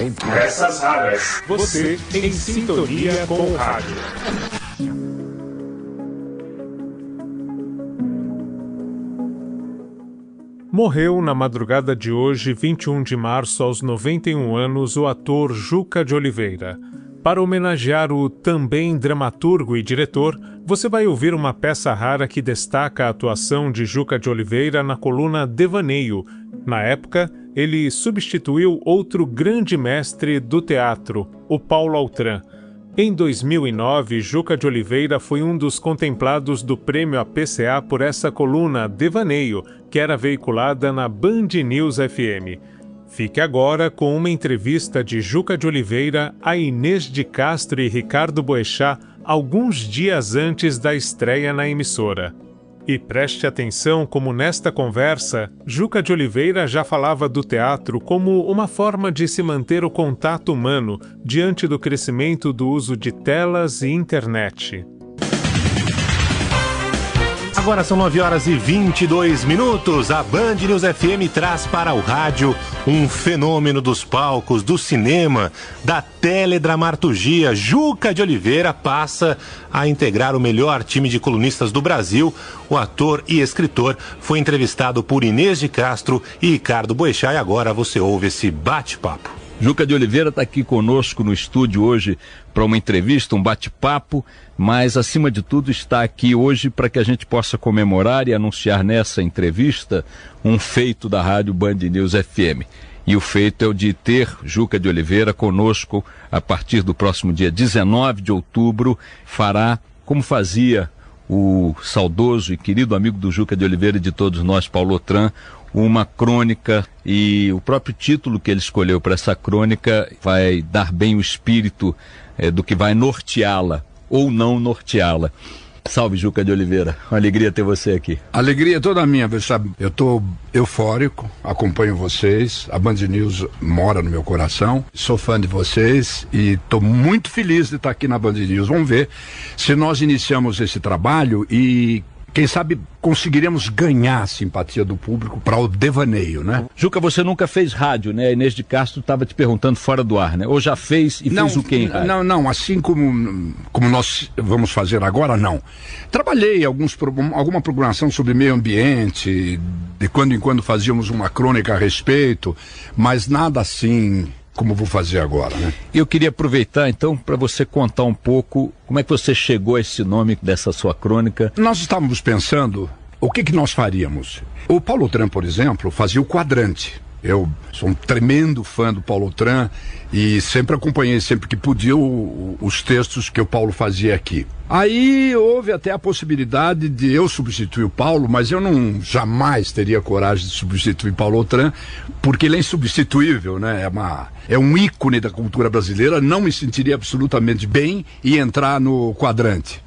em peças raras. Você em sintonia com o rádio. Morreu na madrugada de hoje, 21 de março, aos 91 anos, o ator Juca de Oliveira. Para homenagear o também dramaturgo e diretor, você vai ouvir uma peça rara que destaca a atuação de Juca de Oliveira na coluna Devaneio. Na época, ele substituiu outro grande mestre do teatro, o Paulo Autran. Em 2009, Juca de Oliveira foi um dos contemplados do prêmio APCA por essa coluna Devaneio, que era veiculada na Band News FM. Fique agora com uma entrevista de Juca de Oliveira a Inês de Castro e Ricardo Boechat alguns dias antes da estreia na emissora. E preste atenção como nesta conversa, Juca de Oliveira já falava do teatro como uma forma de se manter o contato humano diante do crescimento do uso de telas e internet. Agora são 9h22. A Band News FM traz para o rádio um fenômeno dos palcos, do cinema, da teledramaturgia. Juca de Oliveira passa a integrar o melhor time de colunistas do Brasil. O ator e escritor foi entrevistado por Inês de Castro e Ricardo Boechat. E agora você ouve esse bate-papo. Juca de Oliveira está aqui conosco no estúdio hoje para uma entrevista, um bate-papo, mas acima de tudo está aqui hoje para que a gente possa comemorar e anunciar nessa entrevista um feito da rádio Band News FM. E o feito é o de ter Juca de Oliveira conosco a partir do próximo dia 19 de outubro. Fará como fazia o saudoso e querido amigo do Juca de Oliveira e de todos nós, Paulo Autran, uma crônica, e o próprio título que ele escolheu para essa crônica vai dar bem o espírito do que vai norteá-la ou não norteá-la. Salve, Juca de Oliveira, uma alegria ter você aqui. Alegria toda minha, sabe? Eu tô eufórico, acompanho vocês, a Band News mora no meu coração, sou fã de vocês e tô muito feliz de estar aqui na Band News. Vamos ver se nós iniciamos esse trabalho e quem sabe conseguiremos ganhar a simpatia do público para o devaneio, né? Juca, você nunca fez rádio, né? A Inês de Castro estava te perguntando fora do ar, né? Ou já fez e fez o quê em rádio? Não, assim como nós vamos fazer agora, não. Trabalhei alguma programação sobre meio ambiente, de quando em quando fazíamos uma crônica a respeito, mas nada assim como vou fazer agora, né? Eu queria aproveitar, então, para você contar um pouco como é que você chegou a esse nome dessa sua crônica. Nós estávamos pensando o que nós faríamos. O Paulo Autran, por exemplo, fazia o Quadrante. Eu sou um tremendo fã do Paulo Autran e sempre acompanhei, sempre que podia, os textos que o Paulo fazia aqui. Aí houve até a possibilidade de eu substituir o Paulo, mas eu jamais teria coragem de substituir Paulo Autran, porque ele é insubstituível, né? É um ícone da cultura brasileira, não me sentiria absolutamente bem em entrar no Quadrante.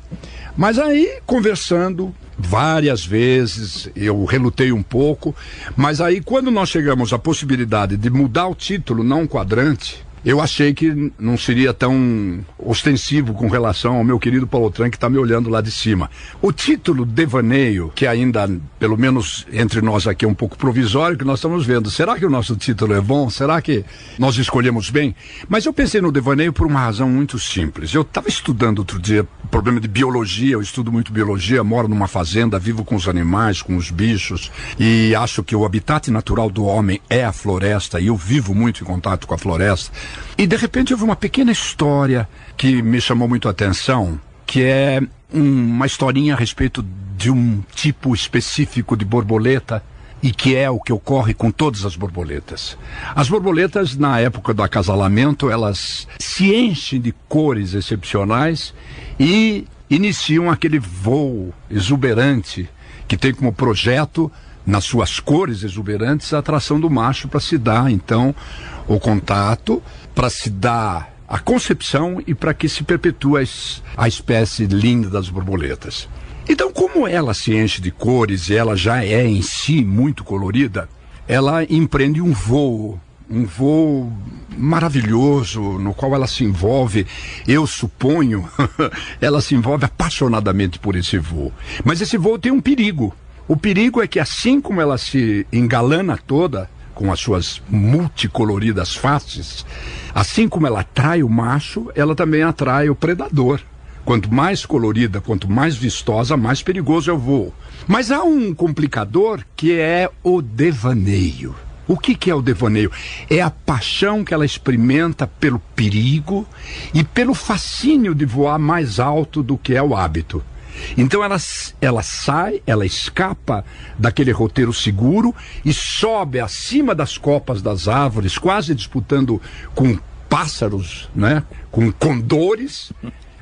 Mas aí, conversando várias vezes, eu relutei um pouco, mas aí quando nós chegamos à possibilidade de mudar o título, não Quadrante, eu achei que não seria tão ostensivo com relação ao meu querido Paulo Autran, que está me olhando lá de cima. O título Devaneio, que ainda, pelo menos entre nós aqui, é um pouco provisório, que nós estamos vendo. Será que o nosso título é bom? Será que nós escolhemos bem? Mas eu pensei no Devaneio por uma razão muito simples. Eu estava estudando outro dia problema de biologia, eu estudo muito biologia, moro numa fazenda, vivo com os animais, com os bichos, e acho que o habitat natural do homem é a floresta, e eu vivo muito em contato com a floresta. E de repente houve uma pequena história que me chamou muito a atenção, que é uma historinha a respeito de um tipo específico de borboleta, e que é o que ocorre com todas as borboletas. As borboletas, na época do acasalamento, elas se enchem de cores excepcionais e iniciam aquele voo exuberante que tem como projeto, nas suas cores exuberantes, a atração do macho para se dar, então, o contato, para se dar a concepção e para que se perpetue a espécie linda das borboletas. Então, como ela se enche de cores e ela já é em si muito colorida, ela empreende um voo maravilhoso, no qual ela se envolve, eu suponho, ela se envolve apaixonadamente por esse voo. Mas esse voo tem um perigo. O perigo é que assim como ela se engalana toda com as suas multicoloridas faces, assim como ela atrai o macho, ela também atrai o predador. Quanto mais colorida, quanto mais vistosa, mais perigoso é o voo. Mas há um complicador que é o devaneio. O que é o devaneio? É a paixão que ela experimenta pelo perigo e pelo fascínio de voar mais alto do que é o hábito. Então ela sai, ela escapa daquele roteiro seguro e sobe acima das copas das árvores, quase disputando com pássaros, né? Com condores.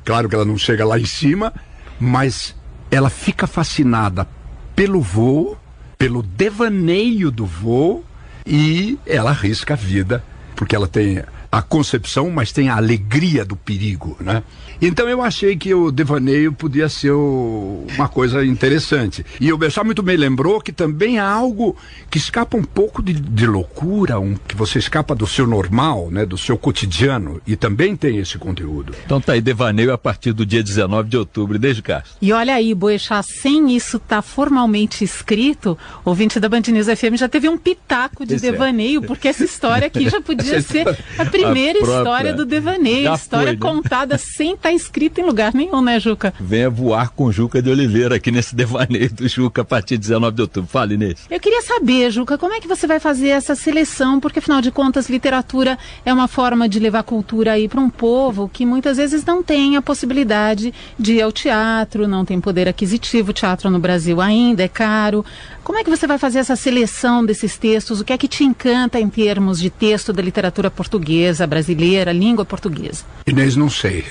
Claro que ela não chega lá em cima, mas ela fica fascinada pelo voo, pelo devaneio do voo, e ela arrisca a vida, porque ela tem a concepção, mas tem a alegria do perigo, né? Então eu achei que o devaneio podia ser uma coisa interessante. E o Bechá muito bem lembrou que também há algo que escapa um pouco de loucura, que você escapa do seu normal, né, do seu cotidiano, e também tem esse conteúdo. Então tá aí, devaneio a partir do dia 19 de outubro, desde Castro. E olha aí, Boechat, sem isso estar formalmente escrito, o ouvinte da Band News FM já teve um pitaco de devaneio, porque essa história aqui já podia ser a primeira história do devaneio, história contada sem estar escrita em lugar nenhum, né, Juca? Venha voar com Juca de Oliveira aqui nesse devaneio do Juca a partir de 19 de outubro. Fala, Inês. Eu queria saber, Juca, como é que você vai fazer essa seleção? Porque, afinal de contas, literatura é uma forma de levar cultura aí para um povo que muitas vezes não tem a possibilidade de ir ao teatro, não tem poder aquisitivo. O teatro no Brasil ainda é caro. Como é que você vai fazer essa seleção desses textos? O que é que te encanta em termos de texto da literatura portuguesa, brasileira, língua portuguesa? Inês, não sei.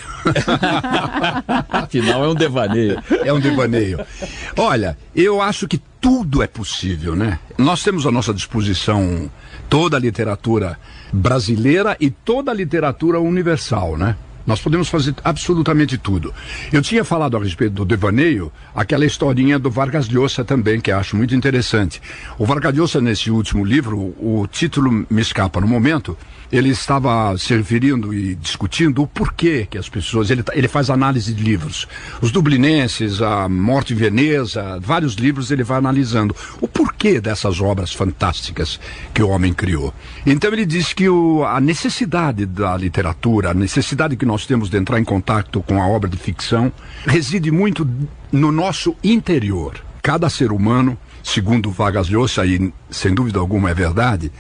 Afinal, é um devaneio. É um devaneio. Olha, eu acho que tudo é possível, né? Nós temos à nossa disposição toda a literatura brasileira e toda a literatura universal, né? Nós podemos fazer absolutamente tudo. Eu tinha falado a respeito do devaneio, aquela historinha do Vargas Llosa também, que eu acho muito interessante. O Vargas Llosa, nesse último livro, o título me escapa no momento, ele estava se referindo e discutindo o porquê que as pessoas... Ele faz análise de livros. Os Dublinenses, a Morte em Veneza, vários livros ele vai analisando o porquê dessas obras fantásticas que o homem criou. Então ele diz que a necessidade da literatura, a necessidade que nós temos de entrar em contato com a obra de ficção, reside muito no nosso interior. Cada ser humano, segundo Vargas Llosa, e sem dúvida alguma é verdade,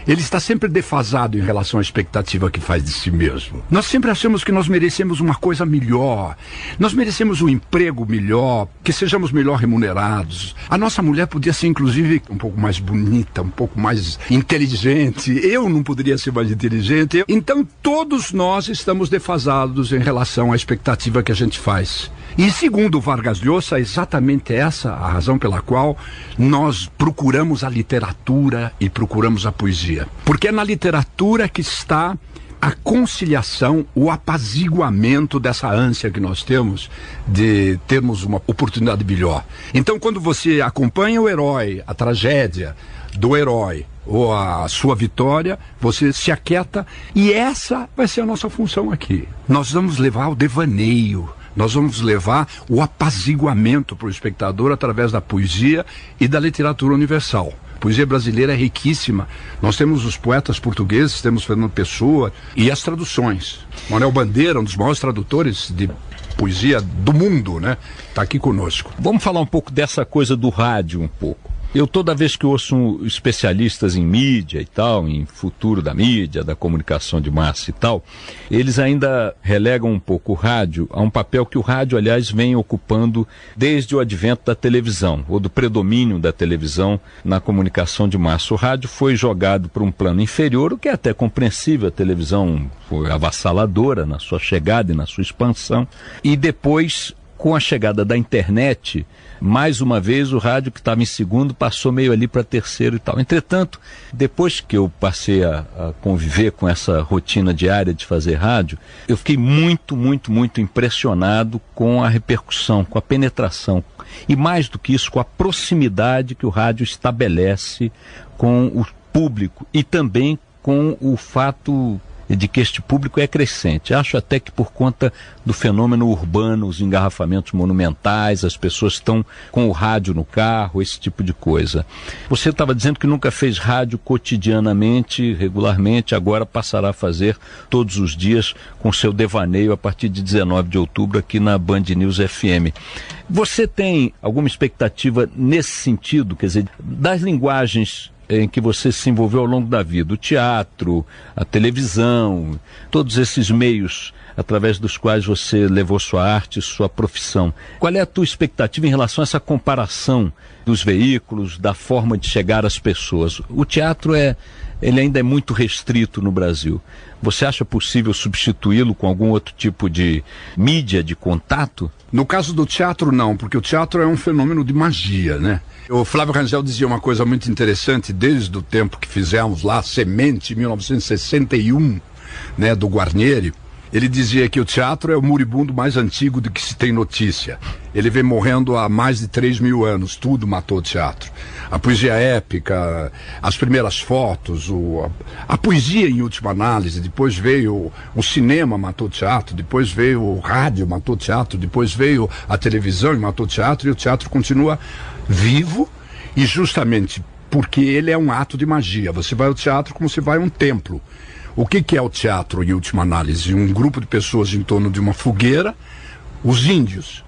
ele está sempre defasado em relação à expectativa que faz de si mesmo. Nós sempre achamos que nós merecemos uma coisa melhor, nós merecemos um emprego melhor, que sejamos melhor remunerados. A nossa mulher podia ser, inclusive, um pouco mais bonita, um pouco mais inteligente. Eu não poderia ser mais inteligente. Então, todos nós estamos defasados em relação à expectativa que a gente faz. E segundo Vargas Llosa, é exatamente essa a razão pela qual nós procuramos a literatura e procuramos a poesia. Porque é na literatura que está a conciliação, o apaziguamento dessa ânsia que nós temos de termos uma oportunidade melhor. Então, quando você acompanha o herói, a tragédia do herói, ou a sua vitória, você se aquieta, e essa vai ser a nossa função aqui. Nós vamos levar o devaneio, nós vamos levar o apaziguamento para o espectador através da poesia e da literatura universal. A poesia brasileira é riquíssima. Nós temos os poetas portugueses, temos Fernando Pessoa e as traduções. Manuel Bandeira, um dos maiores tradutores de poesia do mundo, né? Está aqui conosco. Vamos falar um pouco dessa coisa do rádio um pouco. Eu toda vez que ouço especialistas em mídia e tal, em futuro da mídia, da comunicação de massa e tal, eles ainda relegam um pouco o rádio a um papel que o rádio, aliás, vem ocupando desde o advento da televisão, ou do predomínio da televisão na comunicação de massa. O rádio foi jogado para um plano inferior, o que é até compreensível. A televisão foi avassaladora na sua chegada e na sua expansão, e depois, com a chegada da internet, mais uma vez o rádio que estava em segundo passou meio ali para terceiro e tal. Entretanto, depois que eu passei a conviver com essa rotina diária de fazer rádio, eu fiquei muito impressionado com a repercussão, com a penetração e, mais do que isso, com a proximidade que o rádio estabelece com o público e também com o fato de que este público é crescente. Acho até que por conta do fenômeno urbano, os engarrafamentos monumentais, as pessoas estão com o rádio no carro, esse tipo de coisa. Você estava dizendo que nunca fez rádio cotidianamente, regularmente, agora passará a fazer todos os dias com seu devaneio a partir de 19 de outubro aqui na Band News FM. Você tem alguma expectativa nesse sentido, quer dizer, das linguagens em que você se envolveu ao longo da vida, o teatro, a televisão, todos esses meios através dos quais você levou sua arte, sua profissão. Qual é a tua expectativa em relação a essa comparação dos veículos, da forma de chegar às pessoas? O teatro ele ainda é muito restrito no Brasil. Você acha possível substituí-lo com algum outro tipo de mídia, de contato? No caso do teatro, não, porque o teatro é um fenômeno de magia, né? O Flávio Rangel dizia uma coisa muito interessante desde o tempo que fizemos lá, Semente, 1961, né, do Guarnieri. Ele dizia que o teatro é o moribundo mais antigo de que se tem notícia. Ele vem morrendo há mais de 3.000 anos, tudo matou o teatro. A poesia épica, as primeiras fotos, a poesia em última análise, depois veio o cinema, matou o teatro, depois veio o rádio, matou o teatro, depois veio a televisão e matou o teatro, e o teatro continua vivo, e justamente porque ele é um ato de magia. Você vai ao teatro como se vai a um templo. O que é o teatro, em última análise? Um grupo de pessoas em torno de uma fogueira. Os índios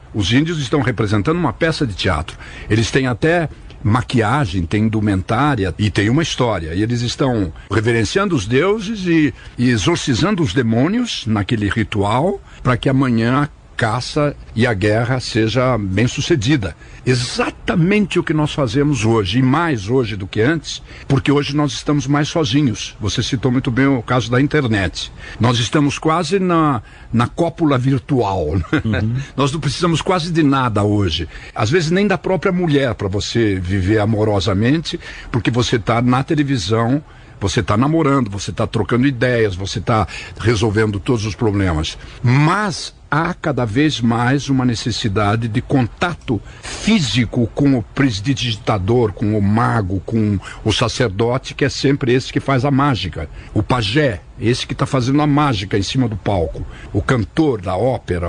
estão representando uma peça de teatro. Eles têm até maquiagem, têm indumentária e tem uma história. E eles estão reverenciando os deuses e exorcizando os demônios naquele ritual para que amanhã a caça e a guerra seja bem sucedida. Exatamente o que nós fazemos hoje, e mais hoje do que antes, porque hoje nós estamos mais sozinhos. Você citou muito bem o caso da internet. Nós estamos quase na cópula virtual. Uhum. Nós não precisamos quase de nada hoje. Às vezes nem da própria mulher para você viver amorosamente, porque você está na televisão, você está namorando, você está trocando ideias, você está resolvendo todos os problemas. Mas há cada vez mais uma necessidade de contato físico com o prestidigitador, com o mago, com o sacerdote, que é sempre esse que faz a mágica. O pajé, esse que está fazendo a mágica em cima do palco. O cantor da ópera,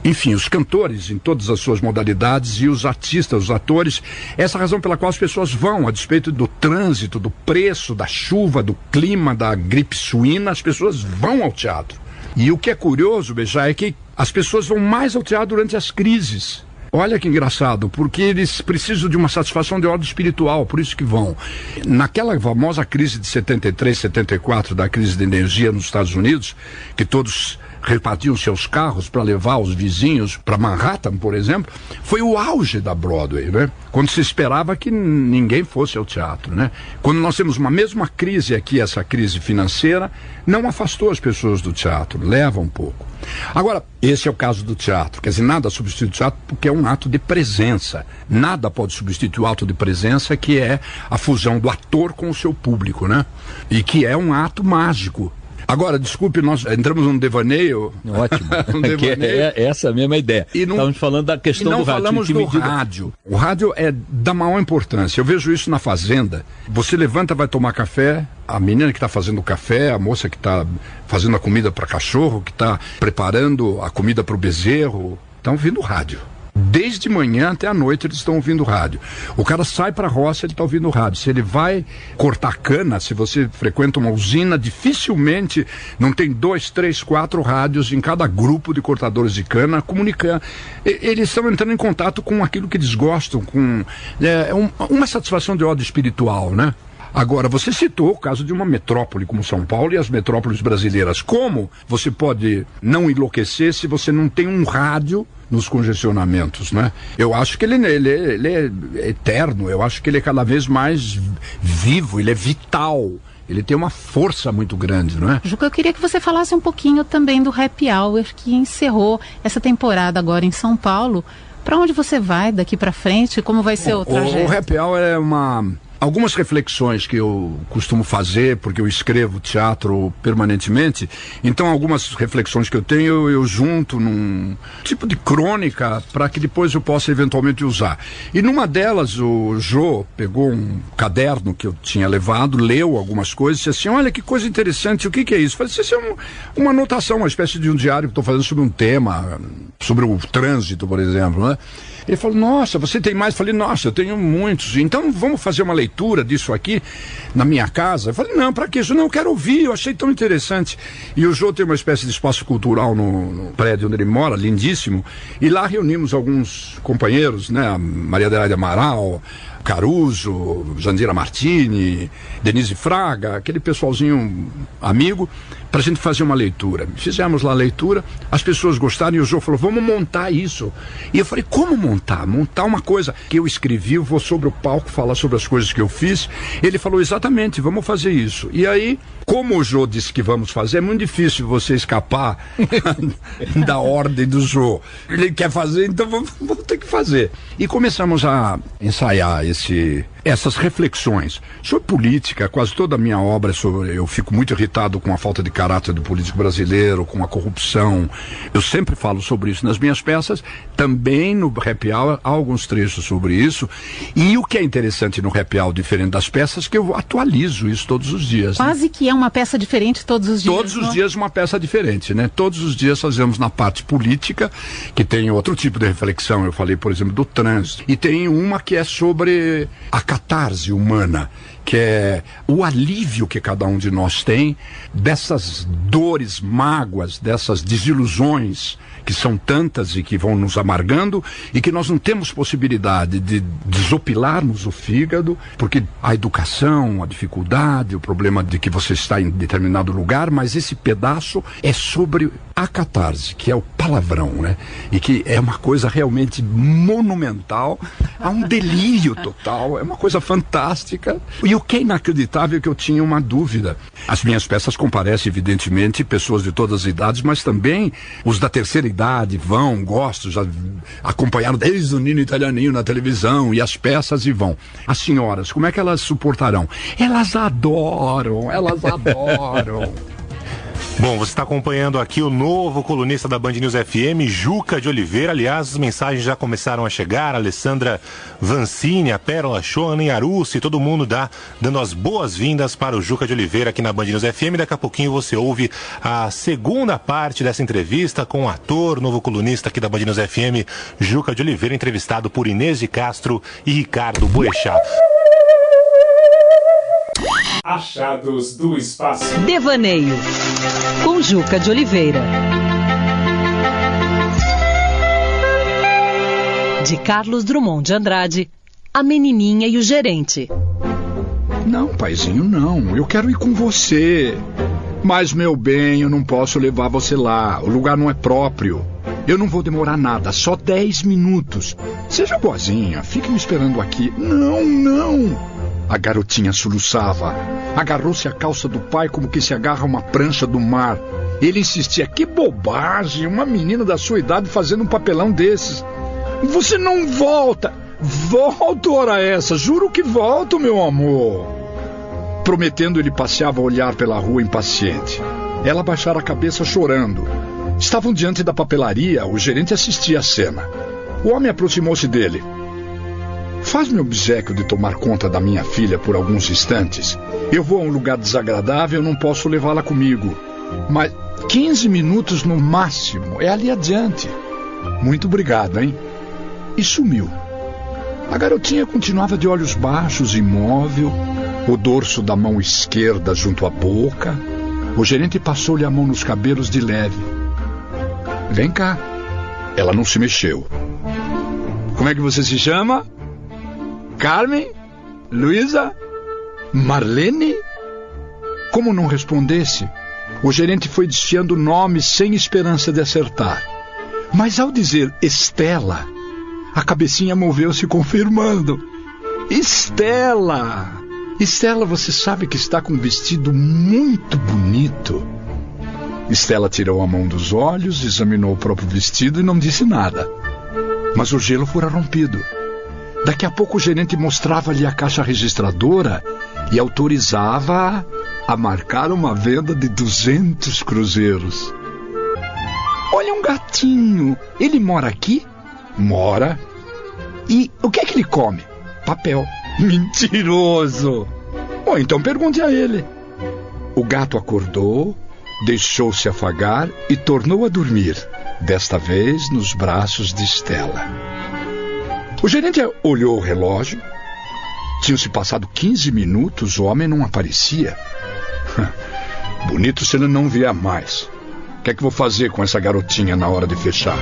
enfim, os cantores em todas as suas modalidades e os artistas, os atores. Essa é a razão pela qual as pessoas vão, a despeito do trânsito, do preço, da chuva, do clima, da gripe suína, as pessoas vão ao teatro. E o que é curioso, Bejá, é que as pessoas vão mais ao teatro durante as crises. Olha que engraçado, porque eles precisam de uma satisfação de ordem espiritual, por isso que vão. Naquela famosa crise de 73, 74, da crise de energia nos Estados Unidos, que todos repartiam seus carros para levar os vizinhos para Manhattan, por exemplo, foi o auge da Broadway, né? Quando se esperava que ninguém fosse ao teatro, né? Quando nós temos uma mesma crise aqui, essa crise financeira, não afastou as pessoas do teatro, leva um pouco. Agora, esse é o caso do teatro, quer dizer, nada substitui o teatro porque é um ato de presença. Nada pode substituir o ato de presença, que é a fusão do ator com o seu público, né? E que é um ato mágico. Agora, desculpe, nós entramos num devaneio. Ótimo. É essa a mesma ideia. Estamos falando da questão do rádio. Não falamos do rádio. O rádio é da maior importância. Eu vejo isso na fazenda. Você levanta, vai tomar café, a menina que está fazendo o café, a moça que está fazendo a comida para cachorro, que está preparando a comida para o bezerro, estão ouvindo rádio. Desde manhã até a noite eles estão ouvindo rádio. O cara sai para a roça, ele está ouvindo rádio. Se ele vai cortar cana, se você frequenta uma usina, dificilmente não tem 2, 3, 4 rádios em cada grupo de cortadores de cana comunicando. Eles estão entrando em contato com aquilo que eles gostam, com uma satisfação de ordem espiritual, né? Agora, você citou o caso de uma metrópole como São Paulo e as metrópoles brasileiras. Como você pode não enlouquecer se você não tem um rádio nos congestionamentos, né? Eu acho que ele é eterno, eu acho que ele é cada vez mais vivo, ele é vital. Ele tem uma força muito grande, não é? Juca, eu queria que você falasse um pouquinho também do Happy Hour, que encerrou essa temporada agora em São Paulo. Para onde você vai daqui para frente? Como vai ser o trajeto? O Happy Hour é uma algumas reflexões que eu costumo fazer, porque eu escrevo teatro permanentemente, então algumas reflexões que eu tenho, eu junto num tipo de crônica para que depois eu possa eventualmente usar. E numa delas, o Jô pegou um caderno que eu tinha levado, leu algumas coisas e disse assim, olha que coisa interessante, o que é isso? Eu falei, isso é uma anotação, uma espécie de um diário que estou fazendo sobre um tema, sobre o trânsito, por exemplo, né? Ele falou, nossa, você tem mais? Eu falei, nossa, eu tenho muitos. Então vamos fazer uma leitura disso aqui na minha casa? Eu falei, não, para que isso? Não, eu quero ouvir, eu achei tão interessante. E o Jô tem uma espécie de espaço cultural no prédio onde ele mora, lindíssimo. E lá reunimos alguns companheiros, né? A Maria Adelaide Amaral, Caruso, Jandira Martini, Denise Fraga, aquele pessoalzinho amigo, para a gente fazer uma leitura. Fizemos lá a leitura, as pessoas gostaram e o Jô falou, vamos montar isso. E eu falei, como montar? Montar uma coisa que eu escrevi, eu vou sobre o palco falar sobre as coisas que eu fiz. Ele falou, exatamente, vamos fazer isso. E aí, como o Jô disse que vamos fazer, é muito difícil você escapar da ordem do Jô. Ele quer fazer, então vamos ter que fazer. E começamos a ensaiar essas reflexões sobre política. Quase toda a minha obra é sobre... Eu fico muito irritado com a falta de caráter do político brasileiro, com a corrupção. Eu sempre falo sobre isso nas minhas peças. Também no Happy Hour há alguns trechos sobre isso. E o que é interessante no Happy Hour, diferente das peças, que eu atualizo isso todos os dias. Quase, né? Que é uma peça diferente todos os dias. Todos os dias uma peça diferente, né? Todos os dias fazemos na parte política, que tem outro tipo de reflexão. Eu falei, por exemplo, do trânsito. E tem uma que é sobre a catarse humana, que é o alívio que cada um de nós tem dessas dores, mágoas, dessas desilusões que são tantas e que vão nos amargando e que nós não temos possibilidade de desopilarmos o fígado, porque a educação, a dificuldade, o problema de que você está em determinado lugar, mas esse pedaço é sobre a catarse, que é o palavrão, né? E que é uma coisa realmente monumental, há um delírio total, é uma coisa fantástica. E o que é inacreditável é que eu tinha uma dúvida. As minhas peças comparecem, evidentemente, pessoas de todas as idades, mas também os da terceira idade gostam, já acompanharam desde o Nino Italianinho na televisão e as peças e vão. As senhoras, como é que elas suportarão? Elas adoram, elas adoram. Bom, você está acompanhando aqui o novo colunista da Band News FM, Juca de Oliveira. Aliás, as mensagens já começaram a chegar. A Alessandra Vancini, a Pérola Schoen, Arussi, todo mundo dando as boas-vindas para o Juca de Oliveira aqui na Band News FM. Daqui a pouquinho você ouve a segunda parte dessa entrevista com o ator, novo colunista aqui da Band News FM, Juca de Oliveira, entrevistado por Inês de Castro e Ricardo Boechat. Achados do espaço. Devaneio, com Juca de Oliveira. De Carlos Drummond de Andrade, A Menininha e o Gerente. Não, paizinho, não. Eu quero ir com você. Mas, meu bem, eu não posso levar você lá. O lugar não é próprio. Eu não vou demorar nada, só 10 minutos. Seja boazinha, fique me esperando aqui. Não, não. A garotinha soluçava. Agarrou-se à calça do pai como que se agarra a uma prancha do mar. Ele insistia, que bobagem, uma menina da sua idade fazendo um papelão desses. Você não volta. Volto, hora essa, juro que volto, meu amor. Prometendo, ele passeava a olhar pela rua impaciente. Ela baixara a cabeça chorando. Estavam diante da papelaria, o gerente assistia à cena. O homem aproximou-se dele. Faz-me o obséquio de tomar conta da minha filha por alguns instantes. Eu vou a um lugar desagradável, não posso levá-la comigo. Mas 15 minutos no máximo, é ali adiante. Muito obrigado, hein? E sumiu. A garotinha continuava de olhos baixos, imóvel, o dorso da mão esquerda junto à boca. O gerente passou-lhe a mão nos cabelos de leve. Vem cá. Ela não se mexeu. Como é que você se chama? Carmen? Luísa? Marlene? Como não respondesse, o gerente foi desfiando nomes sem esperança de acertar. Mas ao dizer Estela, a cabecinha moveu-se confirmando. Estela! Estela, você sabe que está com um vestido muito bonito. Estela tirou a mão dos olhos, examinou o próprio vestido e não disse nada. Mas o gelo fora rompido. Daqui a pouco o gerente mostrava-lhe a caixa registradora e autorizava a marcar uma venda de 200 cruzeiros. Olha, um gatinho. Ele mora aqui? Mora. E o que é que ele come? Papel. Mentiroso. Bom, então pergunte a ele. O gato acordou, deixou-se afagar e tornou a dormir, desta vez nos braços de Stella. O gerente olhou o relógio. Tinham-se passado 15 minutos, o homem não aparecia. Bonito se ele não vier mais. O que é que vou fazer com essa garotinha na hora de fechar?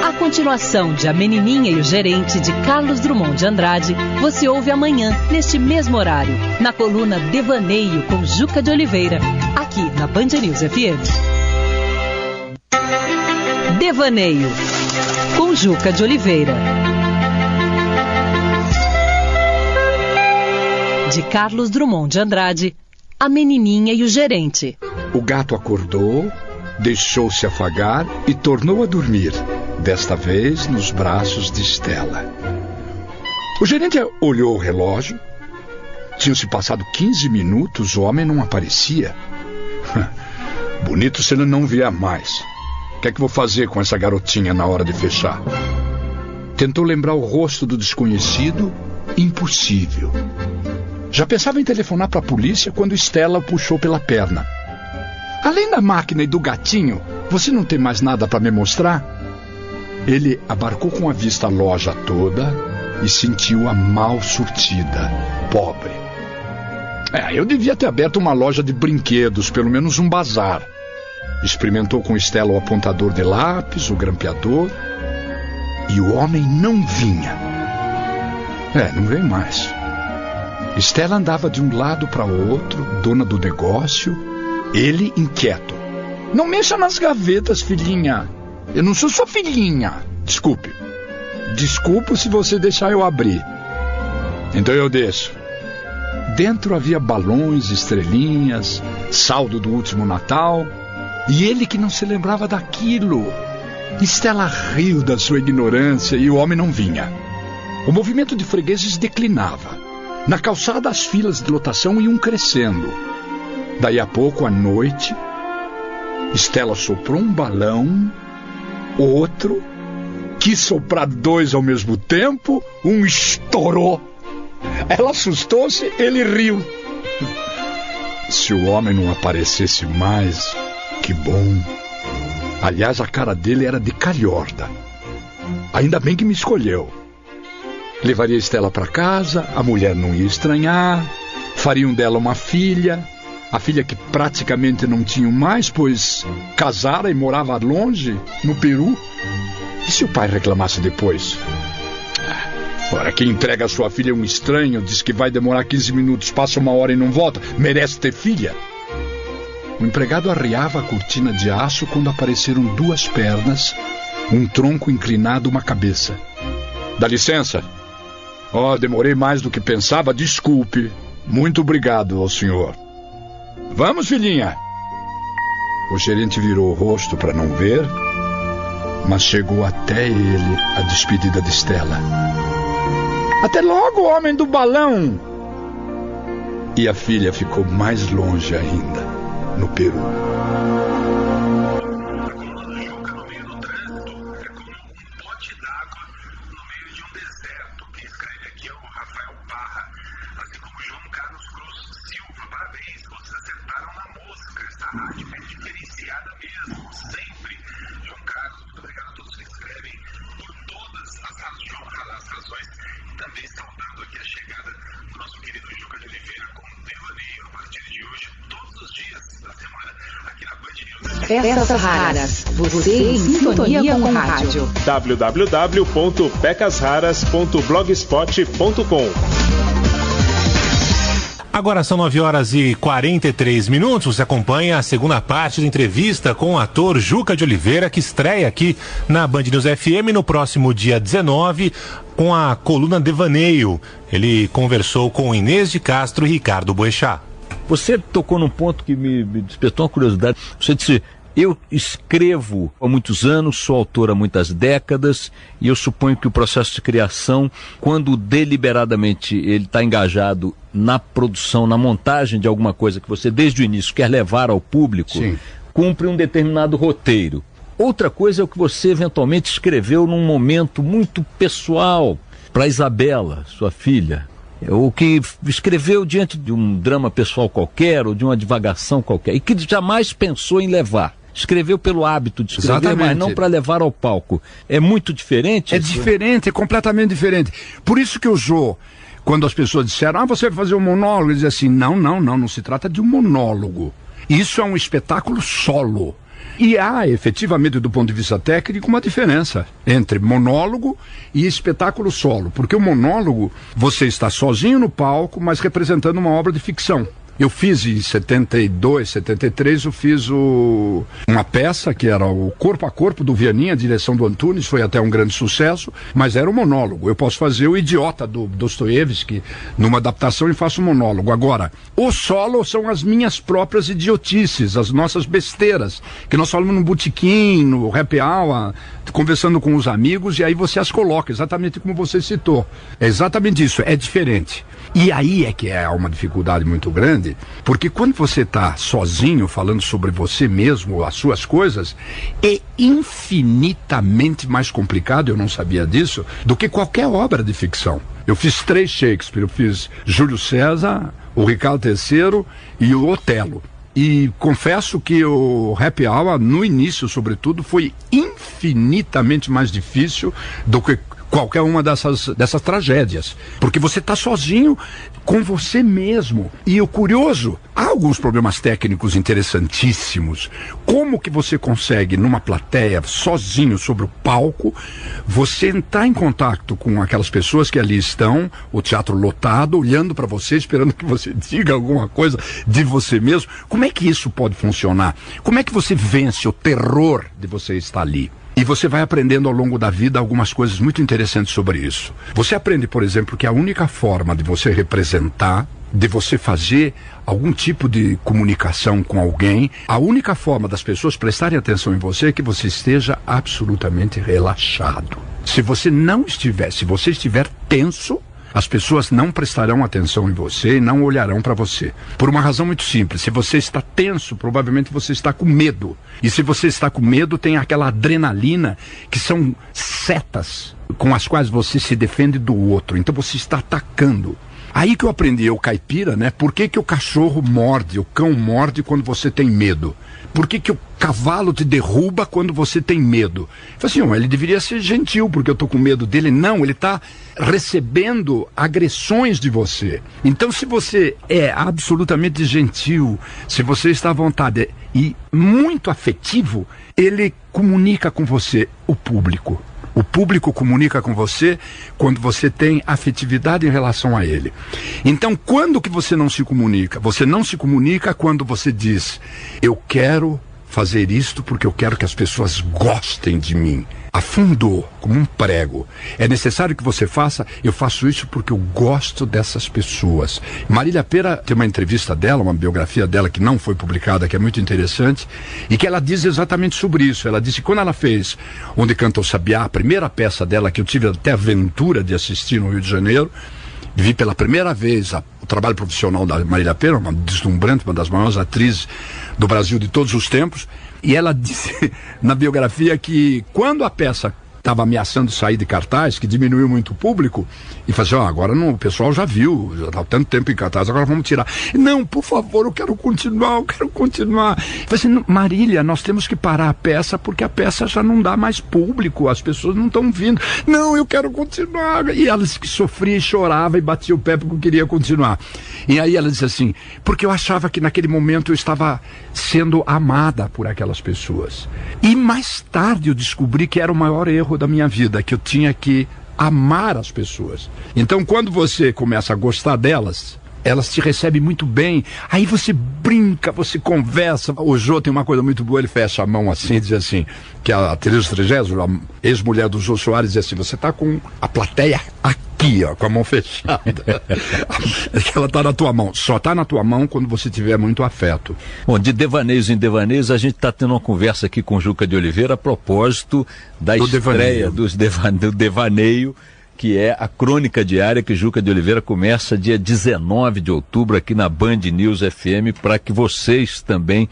A continuação de A Menininha e o Gerente, de Carlos Drummond de Andrade, você ouve amanhã, neste mesmo horário, na coluna Devaneio com Juca de Oliveira, aqui na Band News FM. Devaneio, com Juca de Oliveira. De Carlos Drummond de Andrade, A Menininha e o Gerente. O gato acordou, deixou-se afagar e tornou a dormir, desta vez nos braços de Stella. O gerente olhou o relógio. Tinham-se passado 15 minutos, o homem não aparecia. Bonito se ele não vier mais. O que é que vou fazer com essa garotinha na hora de fechar? Tentou lembrar o rosto do desconhecido. Impossível. Já pensava em telefonar para a polícia quando Stella o puxou pela perna. Além da máquina e do gatinho, você não tem mais nada para me mostrar? Ele abarcou com a vista a loja toda e sentiu-a mal surtida, pobre. Eu devia ter aberto uma loja de brinquedos, pelo menos um bazar. Experimentou com Stella o apontador de lápis, o grampeador, e o homem não vinha. Não veio mais. Stella andava de um lado para o outro, dona do negócio, ele inquieto. Não mexa nas gavetas, filhinha. Eu não sou sua filhinha. Desculpe. Desculpo se você deixar eu abrir. Então eu deixo. Dentro havia balões, estrelinhas, saldo do último Natal. E ele que não se lembrava daquilo. Stella riu da sua ignorância e o homem não vinha. O movimento de fregueses declinava. Na calçada as filas de lotação iam crescendo. Daí a pouco, à noite, Stella soprou um balão, outro, quis soprar 2 ao mesmo tempo, um estourou. Ela assustou-se, ele riu. Se o homem não aparecesse mais, que bom. Aliás, a cara dele era de calhorda. Ainda bem que me escolheu. Levaria Stella para casa, a mulher não ia estranhar, fariam dela uma filha, a filha que praticamente não tinham mais, pois casara e morava longe, no Peru. E se o pai reclamasse depois? Ora, quem entrega a sua filha a um estranho, diz que vai demorar 15 minutos, passa 1 hora e não volta, merece ter filha? O empregado arriava a cortina de aço quando apareceram 2 pernas, um tronco inclinado, uma cabeça. Dá licença? Demorei mais do que pensava, desculpe. Muito obrigado ao senhor. Vamos, filhinha. O gerente virou o rosto para não ver, mas chegou até ele a despedida de Stella. Até logo, homem do balão! E a filha ficou mais longe ainda, no Peru. Peças raras. Você em sintonia com o rádio. www.pecasraras.blogspot.com. Agora são 9h43. Você acompanha a segunda parte da entrevista com o ator Juca de Oliveira, que estreia aqui na Band News FM no próximo dia 19 com a coluna Devaneio. Ele conversou com Inês de Castro e Ricardo Boechat. Você tocou num ponto que me despertou uma curiosidade. Você disse, Eu escrevo há muitos anos, sou autor há muitas décadas, e eu suponho que o processo de criação, quando deliberadamente ele está engajado na produção, na montagem de alguma coisa que você desde o início quer levar ao público, sim, cumpre um determinado roteiro. Outra coisa é o que você eventualmente escreveu num momento muito pessoal para Isabela, sua filha. O que escreveu diante de um drama pessoal qualquer ou de uma divagação qualquer e que jamais pensou em levar. Escreveu pelo hábito de escrever, exatamente, mas não para levar ao palco. É muito diferente? É diferente, é completamente diferente. Por isso que o Jô, quando as pessoas disseram, você vai fazer um monólogo, ele diz assim, não se trata de um monólogo. Isso é um espetáculo solo. E há, efetivamente, do ponto de vista técnico, uma diferença entre monólogo e espetáculo solo. Porque o monólogo, você está sozinho no palco, mas representando uma obra de ficção. Eu fiz em 72, 73, eu fiz uma peça que era o Corpo a Corpo do Vianinha, a direção do Antunes, foi até um grande sucesso, mas era um monólogo. Eu posso fazer o Idiota do Dostoiévski numa adaptação e faço um monólogo. Agora, o solo são as minhas próprias idiotices, as nossas besteiras, que nós falamos no botequim, no happy hour, conversando com os amigos, e aí você as coloca, exatamente como você citou. É exatamente isso, é diferente. E aí é que é uma dificuldade muito grande, porque quando você está sozinho falando sobre você mesmo, as suas coisas, é infinitamente mais complicado, eu não sabia disso, do que qualquer obra de ficção. Eu fiz 3 Shakespeare, eu fiz Júlio César, o Ricardo III e o Otelo. E confesso que o happy hour, no início, sobretudo, foi infinitamente mais difícil do que qualquer uma dessas tragédias. Porque você está sozinho com você mesmo. E o curioso, há alguns problemas técnicos interessantíssimos. Como que você consegue, numa plateia, sozinho sobre o palco, você entrar em contato com aquelas pessoas que ali estão, o teatro lotado, olhando para você, esperando que você diga alguma coisa de você mesmo. Como é que isso pode funcionar? Como é que você vence o terror de você estar ali? E você vai aprendendo ao longo da vida algumas coisas muito interessantes sobre isso. Você aprende, por exemplo, que a única forma de você representar, de você fazer algum tipo de comunicação com alguém, a única forma das pessoas prestarem atenção em você é que você esteja absolutamente relaxado. Se você estiver tenso, as pessoas não prestarão atenção em você e não olharão para você. Por uma razão muito simples. Se você está tenso, provavelmente você está com medo. E se você está com medo, tem aquela adrenalina, que são setas com as quais você se defende do outro. Então você está atacando. Aí que eu aprendi, eu caipira, né? Por que o cachorro morde, o cão morde quando você tem medo? Por que o cavalo te derruba quando você tem medo? Eu falei assim, ele deveria ser gentil porque eu estou com medo dele. Não, ele está recebendo agressões de você. Então, se você é absolutamente gentil, se você está à vontade e muito afetivo, ele comunica com você, o público. O público comunica com você quando você tem afetividade em relação a ele. Então, quando que você não se comunica? Você não se comunica quando você diz, eu quero fazer isto porque eu quero que as pessoas gostem de mim. Afundou, como um prego. É necessário que você faça, eu faço isso porque eu gosto dessas pessoas. Marília Pêra tem uma entrevista dela, uma biografia dela que não foi publicada, que é muito interessante, e que ela diz exatamente sobre isso. Ela disse que quando ela fez Onde Canta o Sabiá, a primeira peça dela, que eu tive até a aventura de assistir no Rio de Janeiro, vi pela primeira vez o trabalho profissional da Marília Pêra, uma deslumbrante, uma das maiores atrizes do Brasil de todos os tempos. E ela disse na biografia que quando a peça estava ameaçando sair de cartaz, que diminuiu muito o público, e falou assim, agora não, o pessoal já viu, já está tanto tempo em cartaz, agora vamos tirar. Não, por favor, eu quero continuar. Eu falei assim, Marília, nós temos que parar a peça, porque a peça já não dá mais público, as pessoas não estão vindo. Não, eu quero continuar. E ela disse que sofria e chorava e batia o pé porque queria continuar. E aí ela disse assim, porque eu achava que naquele momento eu estava sendo amada por aquelas pessoas. E mais tarde eu descobri que era o maior erro da minha vida, que eu tinha que amar as pessoas. Então, quando você começa a gostar delas, elas te recebem muito bem, aí você brinca, você conversa. O Jô tem uma coisa muito boa, ele fecha a mão assim e diz assim, que a Tereza Trigésio, a ex-mulher do Jô Soares, diz assim, você está com a plateia aqui. aqui, ó, com a mão fechada. Ela está na tua mão. Só está na tua mão quando você tiver muito afeto. Bom, de devaneios em devaneios, a gente está tendo uma conversa aqui com o Juca de Oliveira a propósito da estreia do Devaneio, que é a crônica diária que Juca de Oliveira começa dia 19 de outubro aqui na Band News FM, para que vocês também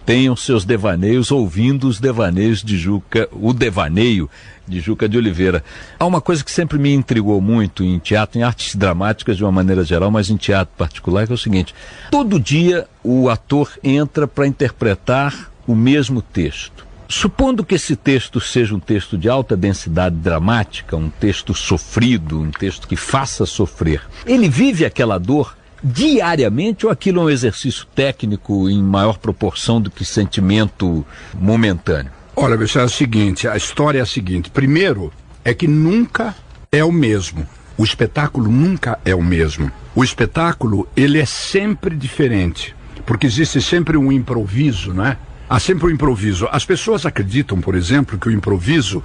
tenham seus devaneios ouvindo os devaneios de Juca, o devaneio de Juca de Oliveira. Há uma coisa que sempre me intrigou muito em teatro, em artes dramáticas de uma maneira geral, mas em teatro particular, que é o seguinte: todo dia o ator entra para interpretar o mesmo texto. Supondo que esse texto seja um texto de alta densidade dramática, um texto sofrido, um texto que faça sofrer, ele vive aquela dor diariamente ou aquilo é um exercício técnico em maior proporção do que sentimento momentâneo? Olha, bicho, é o seguinte, a história é a seguinte. Primeiro, é que nunca é o mesmo. O espetáculo nunca é o mesmo. O espetáculo, ele é sempre diferente, porque existe sempre um improviso, né? Há sempre um improviso. As pessoas acreditam, por exemplo, que o improviso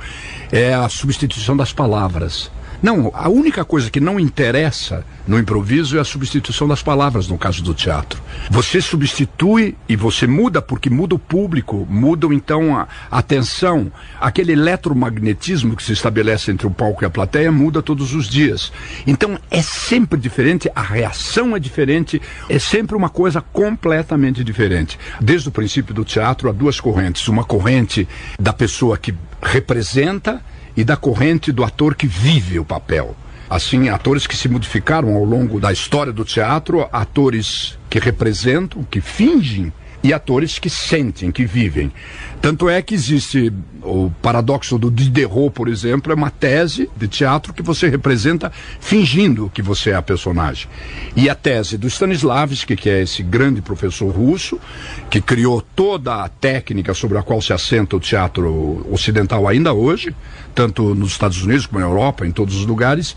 é a substituição das palavras. Não, a única coisa que não interessa no improviso é a substituição das palavras, no caso do teatro. Você substitui e você muda, porque muda o público, muda então a atenção. Aquele eletromagnetismo que se estabelece entre o palco e a plateia muda todos os dias. Então é sempre diferente, a reação é diferente, é sempre uma coisa completamente diferente. Desde o princípio do teatro há duas correntes. Uma corrente da pessoa que representa e da corrente do ator que vive o papel. Assim, atores que se modificaram ao longo da história do teatro, atores que representam, que fingem, e atores que sentem, que vivem. Tanto é que existe o paradoxo do Diderot, por exemplo, é uma tese de teatro que você representa fingindo que você é a personagem. E a tese do Stanislavski, que é esse grande professor russo, que criou toda a técnica sobre a qual se assenta o teatro ocidental ainda hoje, tanto nos Estados Unidos como na Europa, em todos os lugares,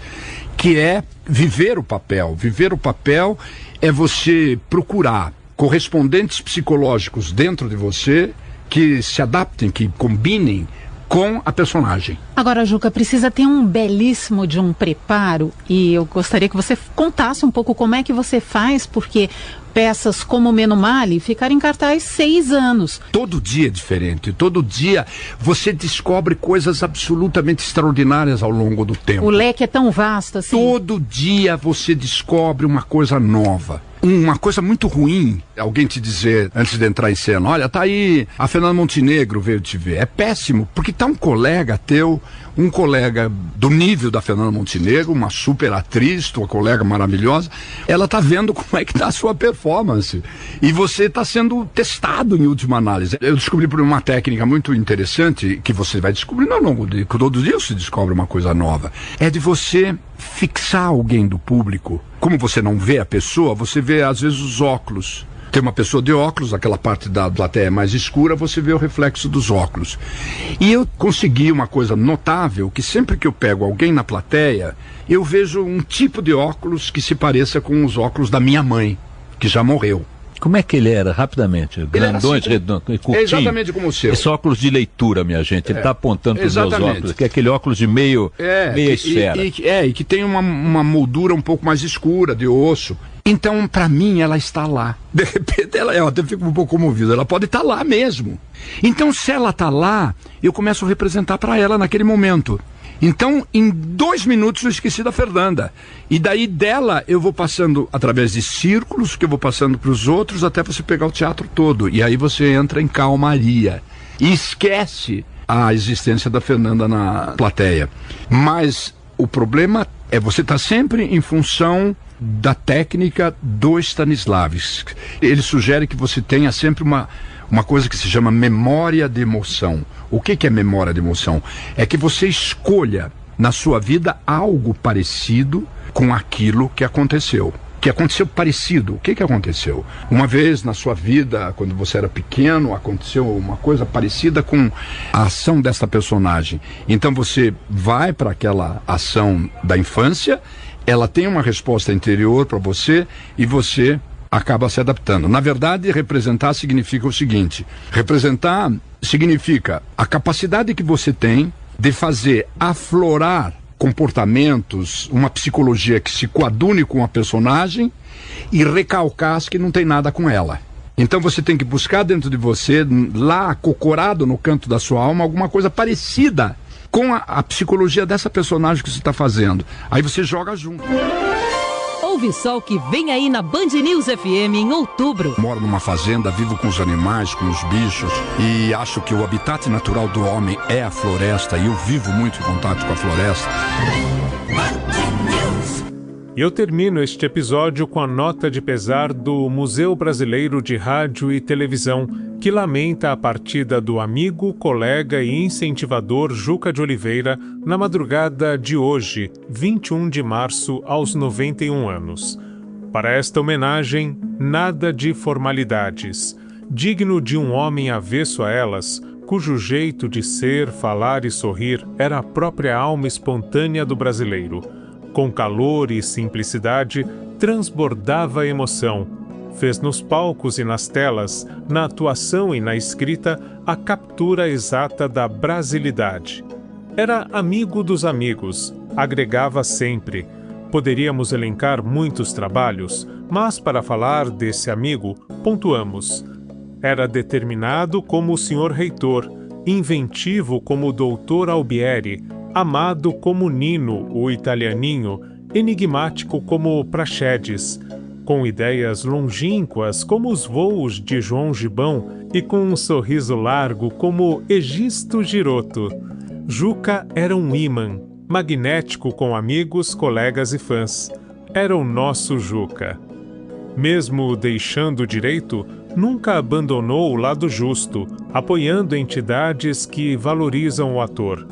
que é viver o papel. Viver o papel é você procurar correspondentes psicológicos dentro de você que se adaptem, que combinem com a personagem. Agora, Juca, precisa ter um belíssimo de um preparo, e eu gostaria que você contasse um pouco como é que você faz, porque peças como Meno Male ficaram em cartaz 6 anos. Todo dia é diferente, todo dia você descobre coisas absolutamente extraordinárias ao longo do tempo. O leque é tão vasto assim? Todo dia você descobre uma coisa nova. Uma coisa muito ruim, alguém te dizer, antes de entrar em cena, olha, tá aí, a Fernanda Montenegro veio te ver. É péssimo, porque tá um colega teu, um colega do nível da Fernanda Montenegro, uma super atriz, tua colega maravilhosa, ela tá vendo como é que tá a sua performance. E você tá sendo testado em última análise. Eu descobri por uma técnica muito interessante, que você vai descobrindo ao longo de todo dia se descobre uma coisa nova. É de você fixar alguém do público. Como você não vê a pessoa, você vê às vezes os óculos. Tem uma pessoa de óculos, aquela parte da plateia mais escura, você vê o reflexo dos óculos. E eu consegui uma coisa notável, que sempre que eu pego alguém na plateia, eu vejo um tipo de óculos que se pareça com os óculos da minha mãe, que já morreu. Como é que ele era, rapidamente? Grandões, assim, redondos, curtinho. É exatamente como o seu. Esse óculos de leitura, minha gente. Ele está apontando para os meus óculos, que é aquele óculos de meia esfera. E que tem uma moldura um pouco mais escura, de osso. Então, para mim, ela está lá. De repente, eu até fico um pouco comovido. Ela pode estar lá mesmo. Então, se ela está lá, eu começo a representar para ela naquele momento. Então, em 2 minutos eu esqueci da Fernanda. E daí dela eu vou passando através de círculos, que eu vou passando para os outros, até você pegar o teatro todo. E aí você entra em calmaria. E esquece a existência da Fernanda na plateia. Mas o problema é você estar sempre em função da técnica do Stanislavski. Ele sugere que você tenha sempre uma coisa que se chama memória de emoção. O que é memória de emoção? É que você escolha na sua vida algo parecido com aquilo que aconteceu. Que aconteceu parecido. O que aconteceu? Uma vez na sua vida, quando você era pequeno, aconteceu uma coisa parecida com a ação dessa personagem. Então você vai para aquela ação da infância, ela tem uma resposta interior para você e você acaba se adaptando. Na verdade, representar significa o seguinte: representar significa a capacidade que você tem de fazer aflorar comportamentos, uma psicologia que se coadune com a personagem e recalcar as que não tem nada com ela. Então você tem que buscar dentro de você, lá acocorado no canto da sua alma, alguma coisa parecida com a psicologia dessa personagem que você está fazendo. Aí você joga junto. Ouve só o que vem aí na Band News FM em outubro. Moro numa fazenda, vivo com os animais, com os bichos, e acho que o habitat natural do homem é a floresta, e eu vivo muito em contato com a floresta. E eu termino este episódio com a nota de pesar do Museu Brasileiro de Rádio e Televisão, que lamenta a partida do amigo, colega e incentivador Juca de Oliveira na madrugada de hoje, 21 de março, aos 91 anos. Para esta homenagem, nada de formalidades. Digno de um homem avesso a elas, cujo jeito de ser, falar e sorrir era a própria alma espontânea do brasileiro. Com calor e simplicidade, transbordava a emoção. Fez nos palcos e nas telas, na atuação e na escrita, a captura exata da brasilidade. Era amigo dos amigos, agregava sempre. Poderíamos elencar muitos trabalhos, mas para falar desse amigo, pontuamos. Era determinado como o senhor reitor, inventivo como o doutor Albieri, amado como Nino, o italianinho, enigmático como Praxedes, com ideias longínquas como os voos de João Gibão e com um sorriso largo como Egisto Giroto. Juca era um ímã, magnético com amigos, colegas e fãs. Era o nosso Juca. Mesmo deixando o direito, nunca abandonou o lado justo, apoiando entidades que valorizam o ator.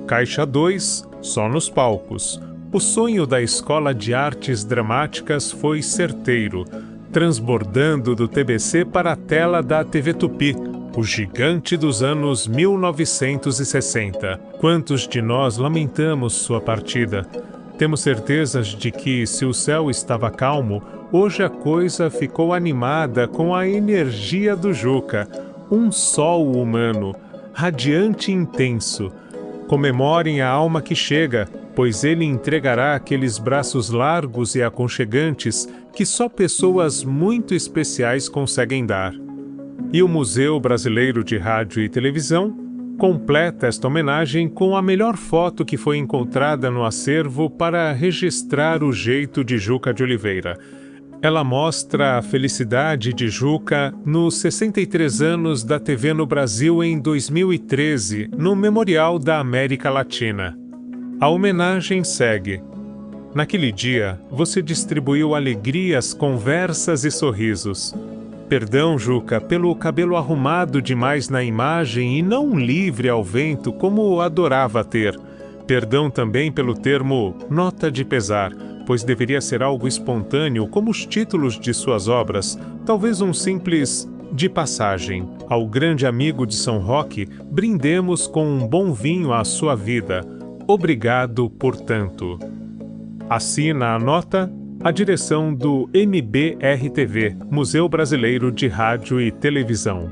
Caixa 2, só nos palcos. O sonho da Escola de Artes Dramáticas foi certeiro, transbordando do TBC para a tela da TV Tupi, o gigante dos anos 1960. Quantos de nós lamentamos sua partida? Temos certezas de que, se o céu estava calmo, hoje a coisa ficou animada com a energia do Juca, um sol humano, radiante e intenso. Comemorem a alma que chega, pois ele entregará aqueles braços largos e aconchegantes que só pessoas muito especiais conseguem dar. E o Museu Brasileiro de Rádio e Televisão completa esta homenagem com a melhor foto que foi encontrada no acervo para registrar o jeito de Juca de Oliveira. Ela mostra a felicidade de Juca nos 63 anos da TV no Brasil em 2013, no Memorial da América Latina. A homenagem segue. Naquele dia, você distribuiu alegrias, conversas e sorrisos. Perdão, Juca, pelo cabelo arrumado demais na imagem e não livre ao vento como adorava ter. Perdão também pelo termo nota de pesar, pois deveria ser algo espontâneo como os títulos de suas obras, talvez um simples de passagem. Ao grande amigo de São Roque, brindemos com um bom vinho à sua vida. Obrigado por tanto. Assina a nota a direção do MBRTV, Museu Brasileiro de Rádio e Televisão.